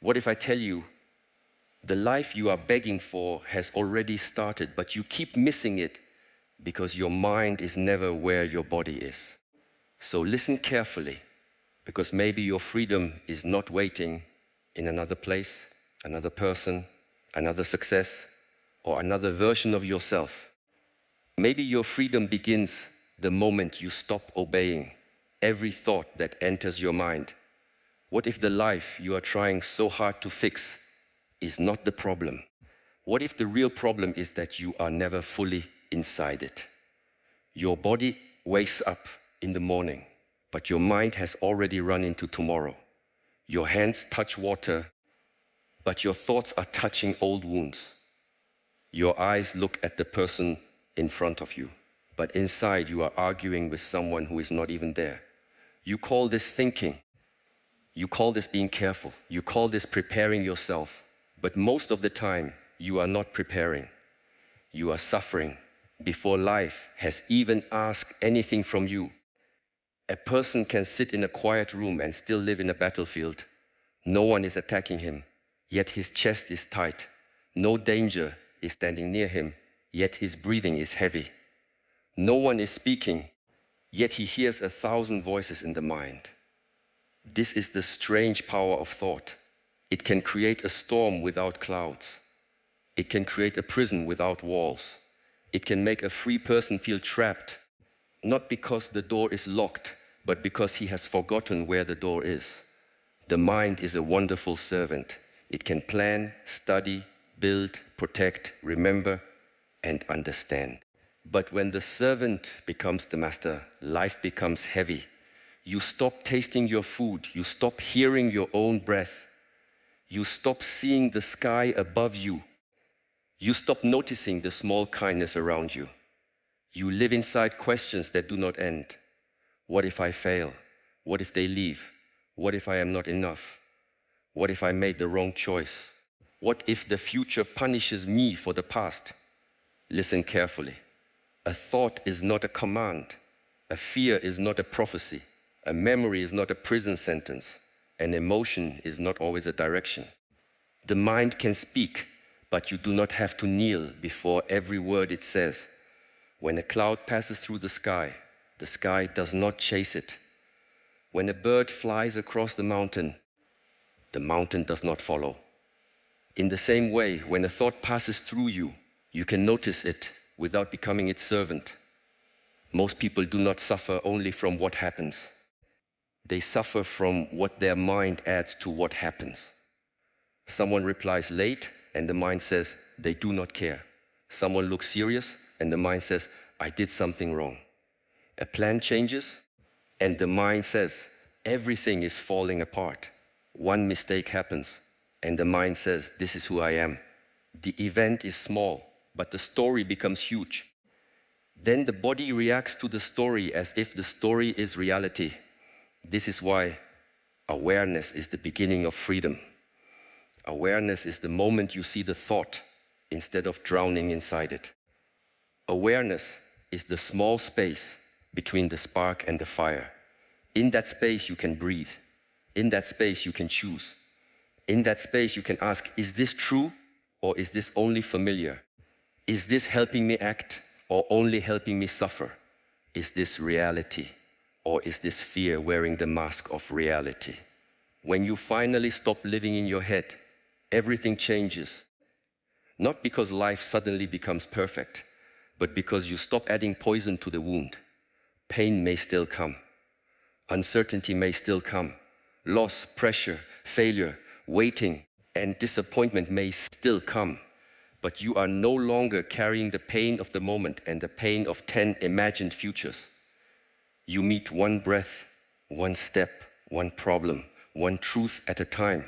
What if I tell you the life you are begging for has already started, but you keep missing it because your mind is never where your body is? So listen carefully, because maybe your freedom is not waiting in another place, another person, another success, or another version of yourself. Maybe your freedom begins the moment you stop obeying every thought that enters your mind. What if the life you are trying so hard to fix is not the problem? What if the real problem is that you are never fully inside it? Your body wakes up in the morning, but your mind has already run into tomorrow. Your hands touch water, but your thoughts are touching old wounds. Your eyes look at the person in front of you, but inside you are arguing with someone who is not even there. You call this thinking. You call this being careful. You call this preparing yourself. But most of the time, you are not preparing. You are suffering before life has even asked anything from you. A person can sit in a quiet room and still live in a battlefield. No one is attacking him, yet his chest is tight. No danger is standing near him, yet his breathing is heavy. No one is speaking, yet he hears 1,000 voices in the mind. This is the strange power of thought. It can create a storm without clouds. It can create a prison without walls. It can make a free person feel trapped, not because the door is locked, but because he has forgotten where the door is. The mind is a wonderful servant. It can plan, study, build, protect, remember, and understand. But when the servant becomes the master, life becomes heavy. You stop tasting your food. You stop hearing your own breath. You stop seeing the sky above you. You stop noticing the small kindness around you. You live inside questions that do not end. What if I fail? What if they leave? What if I am not enough? What if I made the wrong choice? What if the future punishes me for the past? Listen carefully. A thought is not a command. A fear is not a prophecy. A memory is not a prison sentence. An emotion is not always a direction. The mind can speak, but you do not have to kneel before every word it says. When a cloud passes through the sky does not chase it. When a bird flies across the mountain does not follow. In the same way, when a thought passes through you, you can notice it without becoming its servant. Most people do not suffer only from what happens. They suffer from what their mind adds to what happens. Someone replies late, and the mind says, they do not care. Someone looks serious, and the mind says, I did something wrong. A plan changes, and the mind says, everything is falling apart. One mistake happens, and the mind says, this is who I am. The event is small, but the story becomes huge. Then the body reacts to the story as if the story is reality. This is why awareness is the beginning of freedom. Awareness is the moment you see the thought instead of drowning inside it. Awareness is the small space between the spark and the fire. In that space you can breathe. In that space you can choose. In that space you can ask, is this true or is this only familiar? Is this helping me act or only helping me suffer? Is this reality or is this fear wearing the mask of reality? When you finally stop living in your head, everything changes. Not because life suddenly becomes perfect, but because you stop adding poison to the wound. Pain may still come. Uncertainty may still come. Loss, pressure, failure, waiting, and disappointment may still come. But you are no longer carrying the pain of the moment and the pain of 10 imagined futures. You meet one breath, one step, one problem, one truth at a time.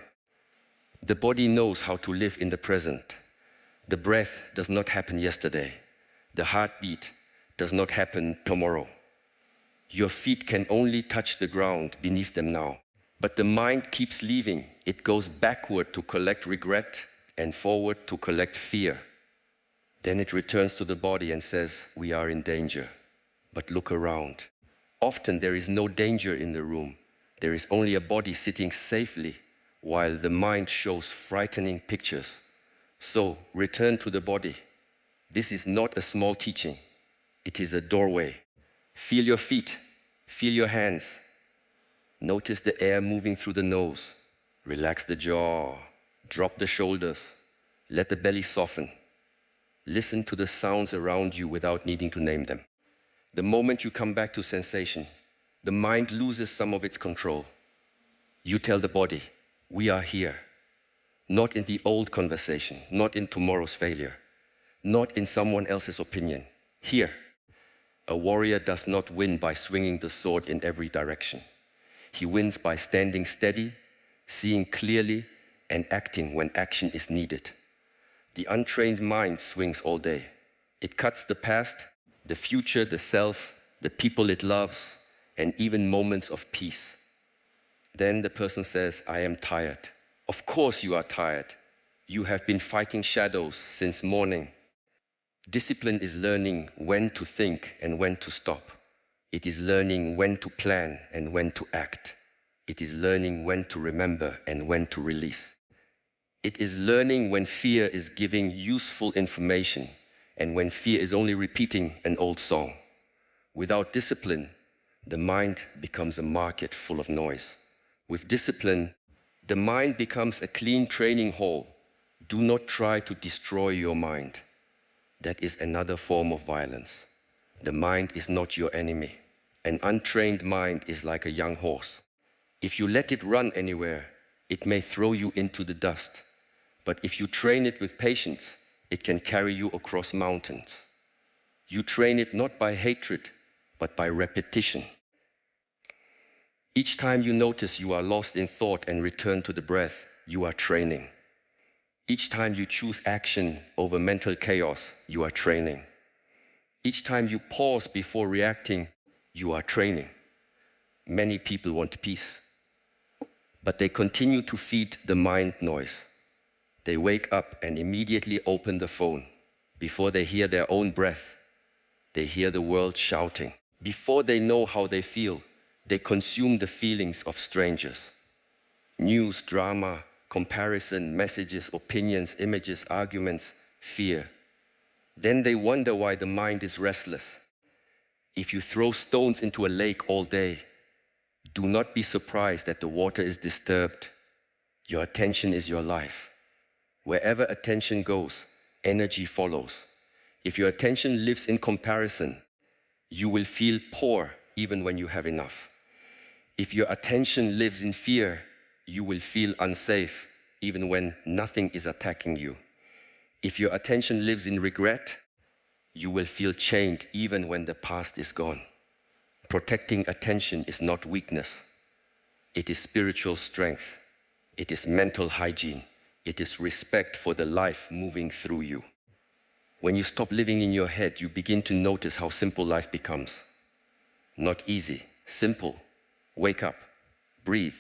The body knows how to live in the present. The breath does not happen yesterday. The heartbeat does not happen tomorrow. Your feet can only touch the ground beneath them now. But the mind keeps leaving. It goes backward to collect regret and forward to collect fear. Then it returns to the body and says, we are in danger. But look around. Often there is no danger in the room. There is only a body sitting safely, while the mind shows frightening pictures. So return to the body. This is not a small teaching. It is a doorway. Feel your feet. Feel your hands. Notice the air moving through the nose. Relax the jaw. Drop the shoulders. Let the belly soften. Listen to the sounds around you without needing to name them. The moment you come back to sensation, the mind loses some of its control. You tell the body, we are here. Not in the old conversation, not in tomorrow's failure, not in someone else's opinion. Here. A warrior does not win by swinging the sword in every direction. He wins by standing steady, seeing clearly, and acting when action is needed. The untrained mind swings all day. It cuts the past, the future, the self, the people it loves, and even moments of peace. Then the person says, I am tired. Of course you are tired. You have been fighting shadows since morning. Discipline is learning when to think and when to stop. It is learning when to plan and when to act. It is learning when to remember and when to release. It is learning when fear is giving useful information and when fear is only repeating an old song. Without discipline, the mind becomes a market full of noise. With discipline, the mind becomes a clean training hall. Do not try to destroy your mind. That is another form of violence. The mind is not your enemy. An untrained mind is like a young horse. If you let it run anywhere, it may throw you into the dust. But if you train it with patience, it can carry you across mountains. You train it not by hatred, but by repetition. Each time you notice you are lost in thought and return to the breath, you are training. Each time you choose action over mental chaos, you are training. Each time you pause before reacting, you are training. Many people want peace, but they continue to feed the mind noise. They wake up and immediately open the phone. Before they hear their own breath, they hear the world shouting. Before they know how they feel, they consume the feelings of strangers. News, drama, comparison, messages, opinions, images, arguments, fear. Then they wonder why the mind is restless. If you throw stones into a lake all day, do not be surprised that the water is disturbed. Your attention is your life. Wherever attention goes, energy follows. If your attention lives in comparison, you will feel poor even when you have enough. If your attention lives in fear, you will feel unsafe even when nothing is attacking you. If your attention lives in regret, you will feel chained even when the past is gone. Protecting attention is not weakness. It is spiritual strength. It is mental hygiene. It is respect for the life moving through you. When you stop living in your head, you begin to notice how simple life becomes. Not easy, simple. Wake up, breathe,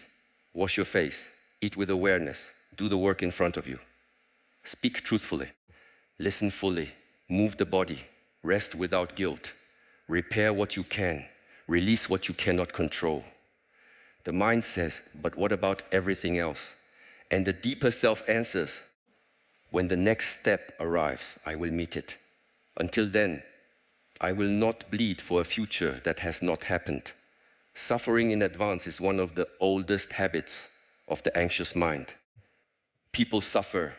wash your face, eat with awareness, do the work in front of you. Speak truthfully, listen fully, move the body, rest without guilt, repair what you can, release what you cannot control. The mind says, but what about everything else? And the deeper self answers, when the next step arrives, I will meet it. Until then, I will not bleed for a future that has not happened. Suffering in advance is one of the oldest habits of the anxious mind. People suffer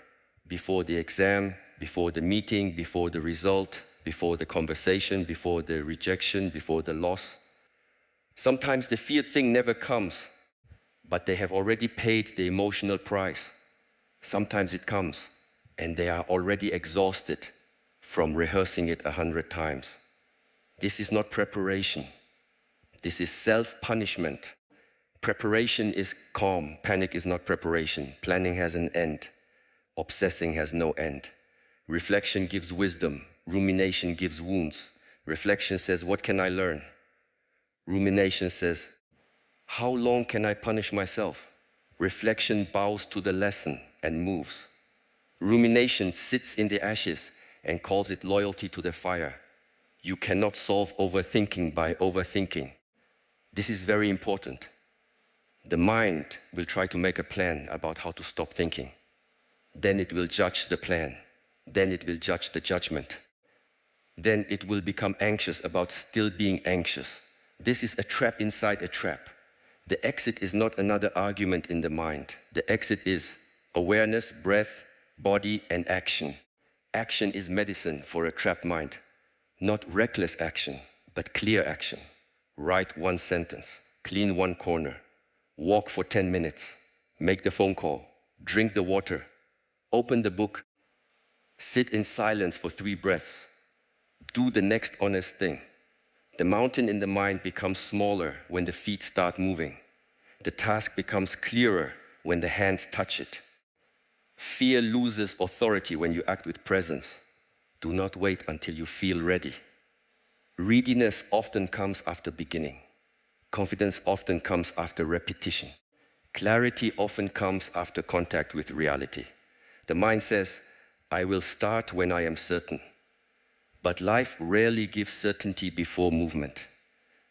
before the exam, before the meeting, before the result, before the conversation, before the rejection, before the loss. Sometimes the feared thing never comes, but they have already paid the emotional price. Sometimes it comes, and they are already exhausted from rehearsing it 100 times. This is not preparation. This is self-punishment. Preparation is calm. Panic is not preparation. Planning has an end. Obsessing has no end. Reflection gives wisdom. Rumination gives wounds. Reflection says, what can I learn? Rumination says, how long can I punish myself? Reflection bows to the lesson and moves. Rumination sits in the ashes and calls it loyalty to the fire. You cannot solve overthinking by overthinking. This is very important. The mind will try to make a plan about how to stop thinking. Then it will judge the plan. Then it will judge the judgment. Then it will become anxious about still being anxious. This is a trap inside a trap. The exit is not another argument in the mind. The exit is awareness, breath, body, and action. Action is medicine for a trapped mind. Not reckless action, but clear action. Write one sentence, clean one corner, walk for 10 minutes, make the phone call, drink the water, open the book, sit in silence for 3 breaths, do the next honest thing. The mountain in the mind becomes smaller when the feet start moving. The task becomes clearer when the hands touch it. Fear loses authority when you act with presence. Do not wait until you feel ready. Readiness often comes after beginning. Confidence often comes after repetition. Clarity often comes after contact with reality. The mind says, I will start when I am certain. But life rarely gives certainty before movement.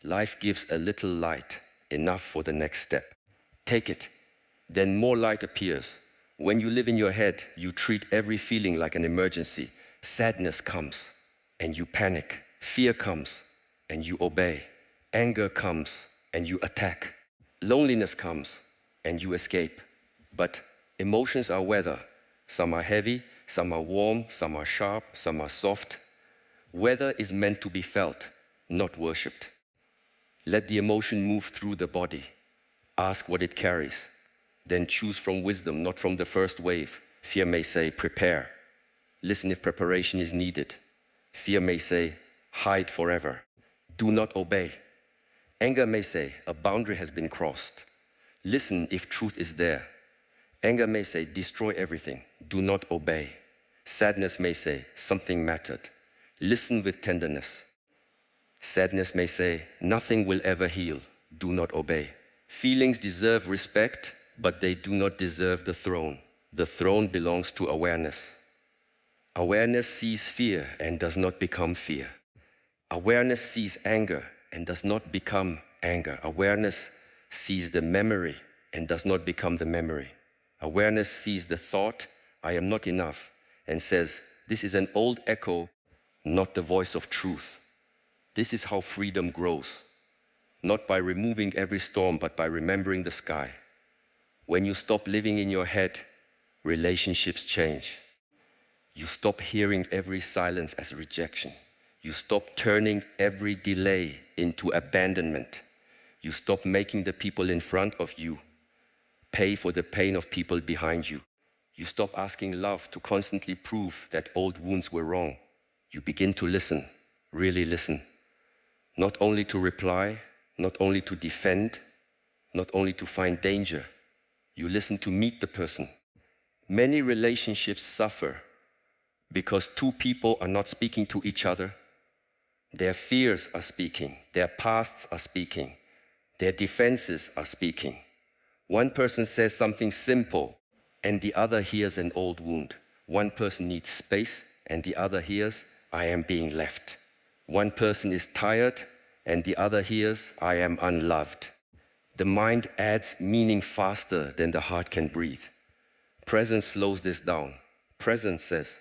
Life gives a little light, enough for the next step. Take it. Then more light appears. When you live in your head, you treat every feeling like an emergency. Sadness comes, and you panic. Fear comes, and you obey. Anger comes, and you attack. Loneliness comes, and you escape. But emotions are weather. Some are heavy, some are warm, some are sharp, some are soft. Weather is meant to be felt, not worshipped. Let the emotion move through the body. Ask what it carries. Then choose from wisdom, not from the first wave. Fear may say, prepare. Listen if preparation is needed. Fear may say, hide forever. Do not obey. Anger may say, a boundary has been crossed. Listen if truth is there. Anger may say, destroy everything. Do not obey. Sadness may say, something mattered. Listen with tenderness. Sadness may say, nothing will ever heal. Do not obey. Feelings deserve respect, but they do not deserve the throne. The throne belongs to awareness. Awareness sees fear and does not become fear. Awareness sees anger and does not become anger. Awareness sees the memory and does not become the memory. Awareness sees the thought, I am not enough, and says, this is an old echo, not the voice of truth. This is how freedom grows. Not by removing every storm, but by remembering the sky. When you stop living in your head, relationships change. You stop hearing every silence as rejection. You stop turning every delay into abandonment. You stop making the people in front of you pay for the pain of people behind you. You stop asking love to constantly prove that old wounds were wrong. You begin to listen, really listen. Not only to reply, not only to defend, not only to find danger. You listen to meet the person. Many relationships suffer because 2 people are not speaking to each other. Their fears are speaking. Their pasts are speaking. Their defenses are speaking. One person says something simple, and the other hears an old wound. One person needs space, and the other hears, I am being left. One person is tired, and the other hears, I am unloved. The mind adds meaning faster than the heart can breathe. Presence slows this down. Presence says,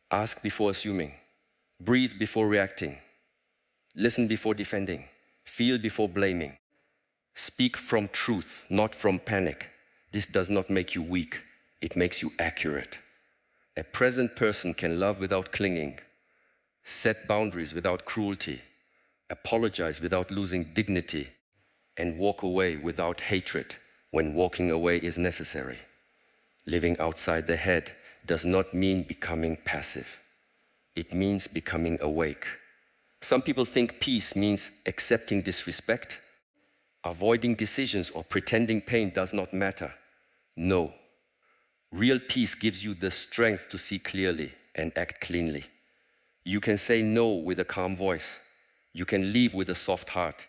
ask before assuming, breathe before reacting, listen before defending, feel before blaming. Speak from truth, not from panic. This does not make you weak, it makes you accurate. A present person can love without clinging, set boundaries without cruelty, apologize without losing dignity, and walk away without hatred when walking away is necessary. Living outside the head does not mean becoming passive. It means becoming awake. Some people think peace means accepting disrespect, avoiding decisions, or pretending pain does not matter. No. Real peace gives you the strength to see clearly and act cleanly. You can say no with a calm voice. You can leave with a soft heart.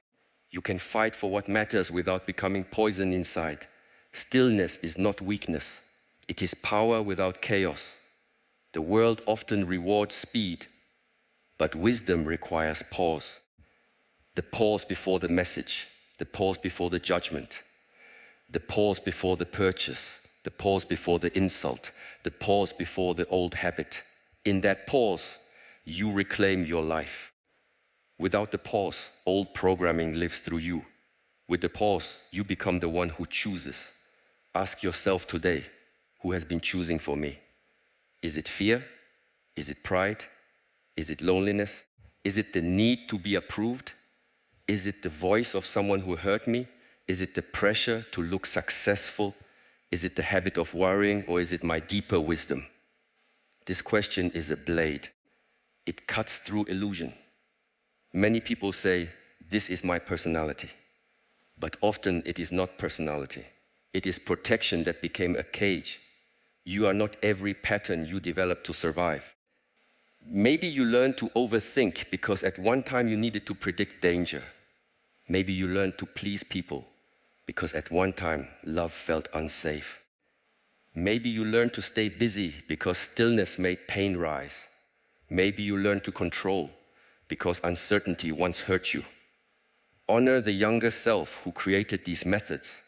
You can fight for what matters without becoming poison inside. Stillness is not weakness. It is power without chaos. The world often rewards speed, but wisdom requires pause. The pause before the message, the pause before the judgment. The pause before the purchase, the pause before the insult, the pause before the old habit. In that pause, you reclaim your life. Without the pause, old programming lives through you. With the pause, you become the one who chooses. Ask yourself today, who has been choosing for me? Is it fear? Is it pride? Is it loneliness? Is it the need to be approved? Is it the voice of someone who hurt me? Is it the pressure to look successful? Is it the habit of worrying, or is it my deeper wisdom? This question is a blade. It cuts through illusion. Many people say, this is my personality. But often it is not personality. It is protection that became a cage. You are not every pattern you develop to survive. Maybe you learned to overthink because at one time you needed to predict danger. Maybe you learned to please people because at one time love felt unsafe. Maybe you learned to stay busy because stillness made pain rise. Maybe you learned to control because uncertainty once hurt you. Honor the younger self who created these methods,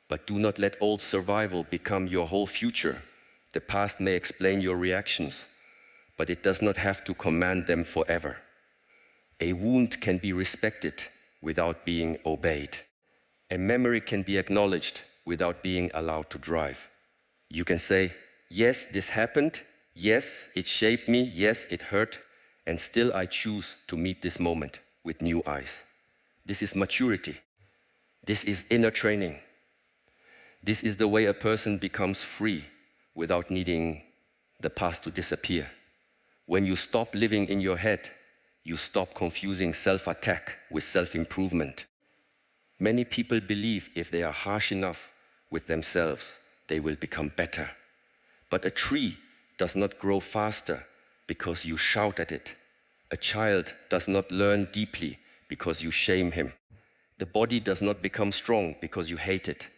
but do not let old survival become your whole future. The past may explain your reactions, but it does not have to command them forever. A wound can be respected without being obeyed. A memory can be acknowledged without being allowed to drive. You can say, yes, this happened. Yes, it shaped me. Yes, it hurt. And still I choose to meet this moment with new eyes. This is maturity. This is inner training. This is the way a person becomes free without needing the past to disappear. When you stop living in your head, you stop confusing self-attack with self-improvement. Many people believe if they are harsh enough with themselves, they will become better. But a tree does not grow faster because you shout at it. A child does not learn deeply because you shame him. The body does not become strong because you hate it.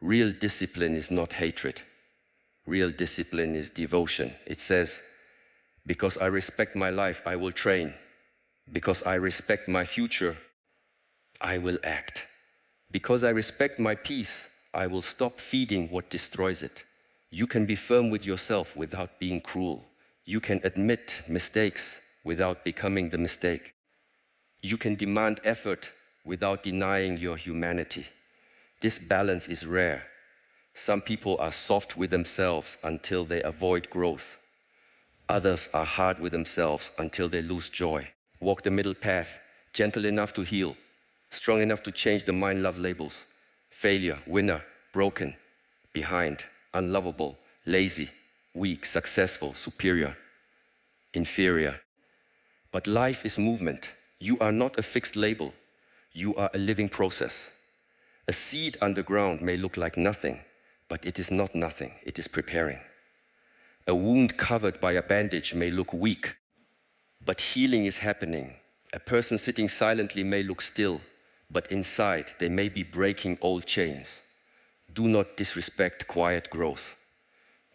Real discipline is not hatred. Real discipline is devotion. It says, because I respect my life, I will train. Because I respect my future, I will act. Because I respect my peace, I will stop feeding what destroys it. You can be firm with yourself without being cruel. You can admit mistakes without becoming the mistake. You can demand effort without denying your humanity. This balance is rare. Some people are soft with themselves until they avoid growth. Others are hard with themselves until they lose joy. Walk the middle path, gentle enough to heal, strong enough to change the mind love labels. Failure, winner, broken, behind, unlovable, lazy, weak, successful, superior, inferior. But life is movement. You are not a fixed label. You are a living process. A seed underground may look like nothing, but it is not nothing. It is preparing. A wound covered by a bandage may look weak, but healing is happening. A person sitting silently may look still, but inside they may be breaking old chains. Do not disrespect quiet growth.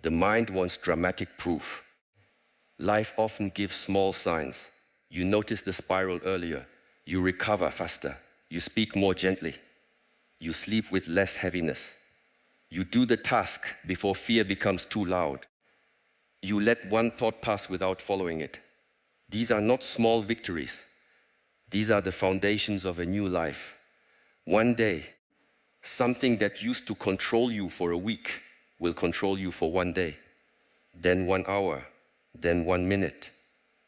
The mind wants dramatic proof. Life often gives small signs. You notice the spiral earlier. You recover faster. You speak more gently. You sleep with less heaviness. You do the task before fear becomes too loud. You let one thought pass without following it. These are not small victories. These are the foundations of a new life. One day, something that used to control you for a week will control you for one day, then 1 hour, then 1 minute.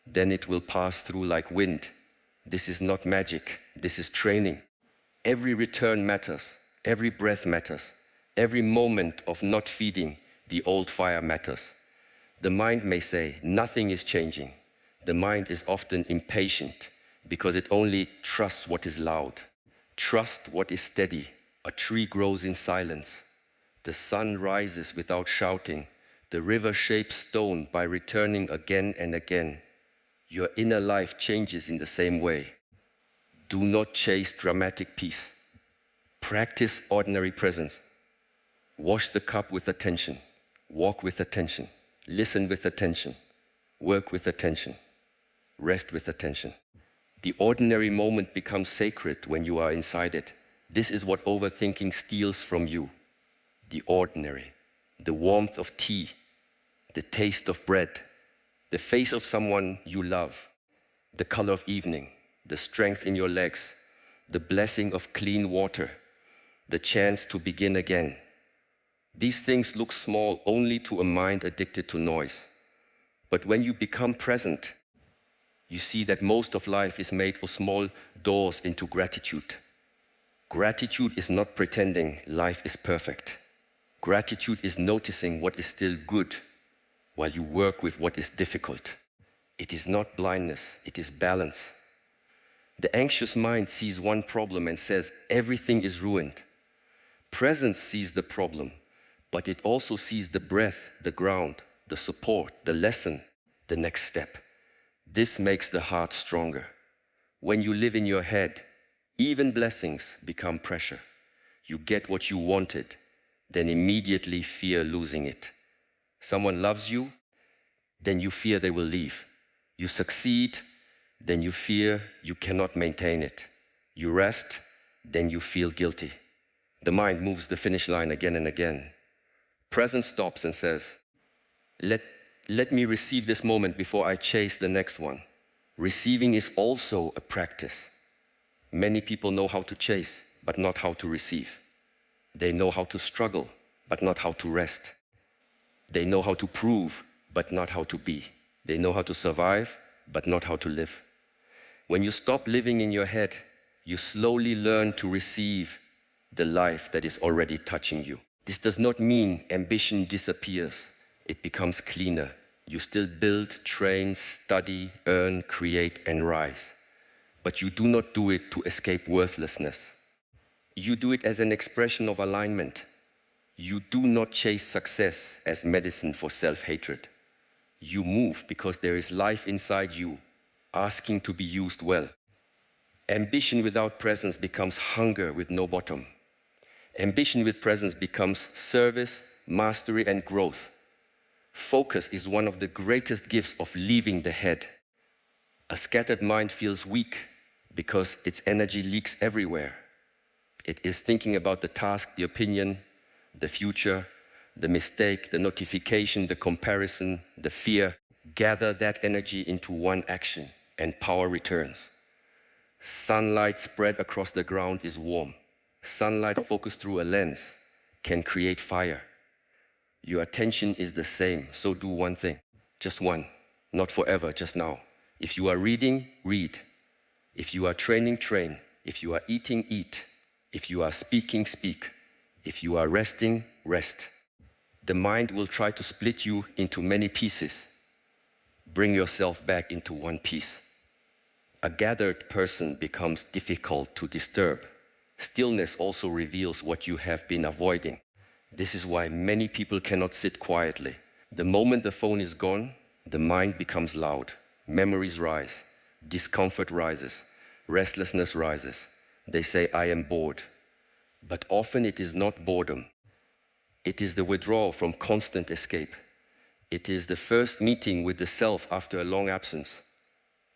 Then it will pass through like wind. This is not magic. This is training. Every return matters. Every breath matters. Every moment of not feeding the old fire matters. The mind may say, nothing is changing. The mind is often impatient because it only trusts what is loud. Trust what is steady. A tree grows in silence. The sun rises without shouting. The river shapes stone by returning again and again. Your inner life changes in the same way. Do not chase dramatic peace. Practice ordinary presence. Wash the cup with attention. Walk with attention. Listen with attention. Work with attention. Rest with attention. The ordinary moment becomes sacred when you are inside it. This is what overthinking steals from you: the ordinary, the warmth of tea, the taste of bread, the face of someone you love, the color of evening, the strength in your legs, the blessing of clean water, the chance to begin again. These things look small only to a mind addicted to noise. But when you become present, you see that most of life is made for small doors into gratitude. Gratitude is not pretending life is perfect. Gratitude is noticing what is still good while you work with what is difficult. It is not blindness, it is balance. The anxious mind sees one problem and says everything is ruined. Presence sees the problem, but it also sees the breath, the ground, the support, the lesson, the next step. This makes the heart stronger. When you live in your head, even blessings become pressure. You get what you wanted, then immediately fear losing it. Someone loves you, then you fear they will leave. You succeed, then you fear you cannot maintain it. You rest, then you feel guilty. The mind moves the finish line again and again. Presence stops and says, let me receive this moment before I chase the next one. Receiving is also a practice. Many people know how to chase, but not how to receive. They know how to struggle, but not how to rest. They know how to prove, but not how to be. They know how to survive, but not how to live. When you stop living in your head, you slowly learn to receive the life that is already touching you. This does not mean ambition disappears. It becomes cleaner. You still build, train, study, earn, create, and rise. But you do not do it to escape worthlessness. You do it as an expression of alignment. You do not chase success as medicine for self-hatred. You move because there is life inside you, asking to be used well. Ambition without presence becomes hunger with no bottom. Ambition with presence becomes service, mastery, and growth. Focus is one of the greatest gifts of leaving the head. A scattered mind feels weak because its energy leaks everywhere. It is thinking about the task, the opinion, the future, the mistake, the notification, the comparison, the fear. Gather that energy into one action and power returns. Sunlight spread across the ground is warm. Sunlight focused through a lens can create fire. Your attention is the same, so do one thing. Just one. Not forever, just now. If you are reading, read. If you are training, train. If you are eating, eat. If you are speaking, speak. If you are resting, rest. The mind will try to split you into many pieces. Bring yourself back into one piece. A gathered person becomes difficult to disturb. Stillness also reveals what you have been avoiding. This is why many people cannot sit quietly. The moment the phone is gone, the mind becomes loud. Memories rise. Discomfort rises. Restlessness rises. They say, I am bored. But often it is not boredom. It is the withdrawal from constant escape. It is the first meeting with the self after a long absence.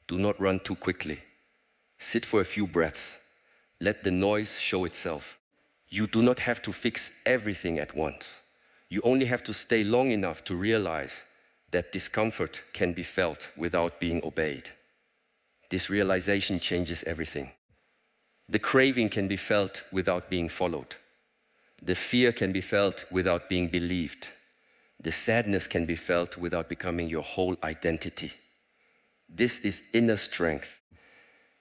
Do not run too quickly. Sit for a few breaths. Let the noise show itself. You do not have to fix everything at once. You only have to stay long enough to realize that discomfort can be felt without being obeyed. This realization changes everything. The craving can be felt without being followed. The fear can be felt without being believed. The sadness can be felt without becoming your whole identity. This is inner strength.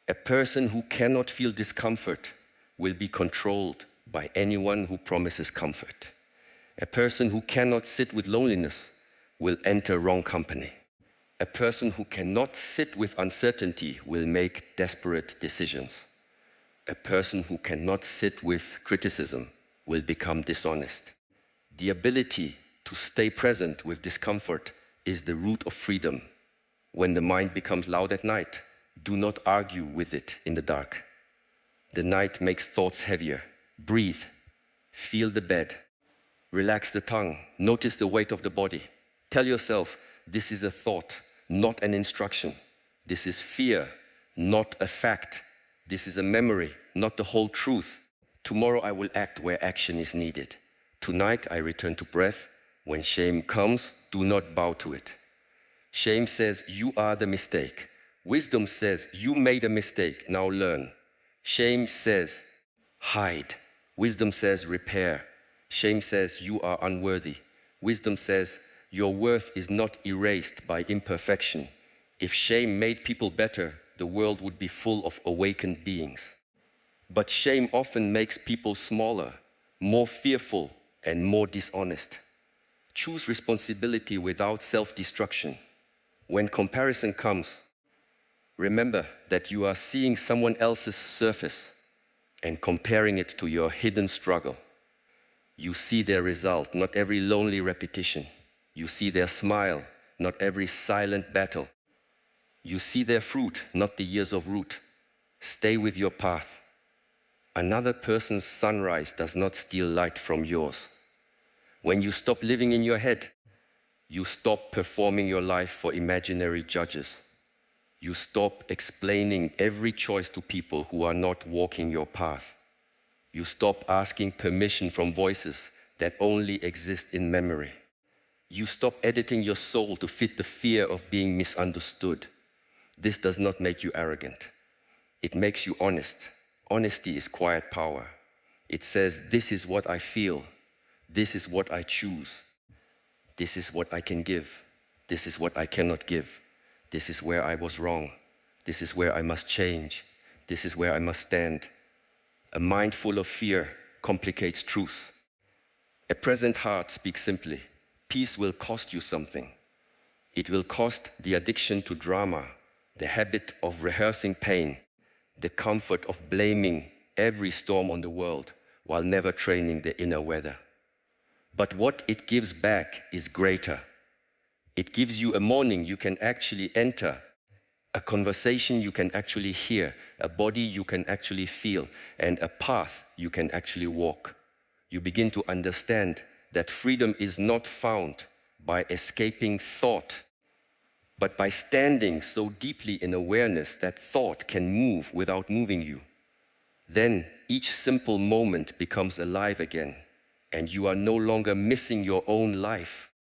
A person who cannot feel discomfort will be controlled by anyone who promises comfort. A person who cannot sit with loneliness will enter wrong company. A person who cannot sit with uncertainty will make desperate decisions. A person who cannot sit with criticism will become dishonest. The ability to stay present with discomfort is the root of freedom. When the mind becomes loud at night, do not argue with it in the dark. The night makes thoughts heavier. Breathe. Feel the bed. Relax the tongue. Notice the weight of the body. Tell yourself, this is a thought, not an instruction. This is fear, not a fact. This is a memory, not the whole truth. Tomorrow I will act where action is needed. Tonight I return to breath. When shame comes, do not bow to it. Shame says, you are the mistake. Wisdom says, you made a mistake, now learn. Shame says, hide. Wisdom says, repair. Shame says, you are unworthy. Wisdom says, your worth is not erased by imperfection. If shame made people better, the world would be full of awakened beings. But shame often makes people smaller, more fearful, and more dishonest. Choose responsibility without self-destruction. When comparison comes, remember that you are seeing someone else's surface and comparing it to your hidden struggle. You see their result, not every lonely repetition. You see their smile, not every silent battle. You see their fruit, not the years of root. Stay with your path. Another person's sunrise does not steal light from yours. When you stop living in your head, you stop performing your life for imaginary judges. You stop explaining every choice to people who are not walking your path. You stop asking permission from voices that only exist in memory. You stop editing your soul to fit the fear of being misunderstood. This does not make you arrogant. It makes you honest. Honesty is quiet power. It says, this is what I feel. This is what I choose. This is what I can give. This is what I cannot give. This is where I was wrong. This is where I must change. This is where I must stand. A mind full of fear complicates truth. A present heart speaks simply. Peace will cost you something. It will cost the addiction to drama, the habit of rehearsing pain, the comfort of blaming every storm on the world while never training the inner weather. But what it gives back is greater. It gives you a morning you can actually enter, a conversation you can actually hear, a body you can actually feel, and a path you can actually walk. You begin to understand that freedom is not found by escaping thought, but by standing so deeply in awareness that thought can move without moving you. Then each simple moment becomes alive again, and you are no longer missing your own life.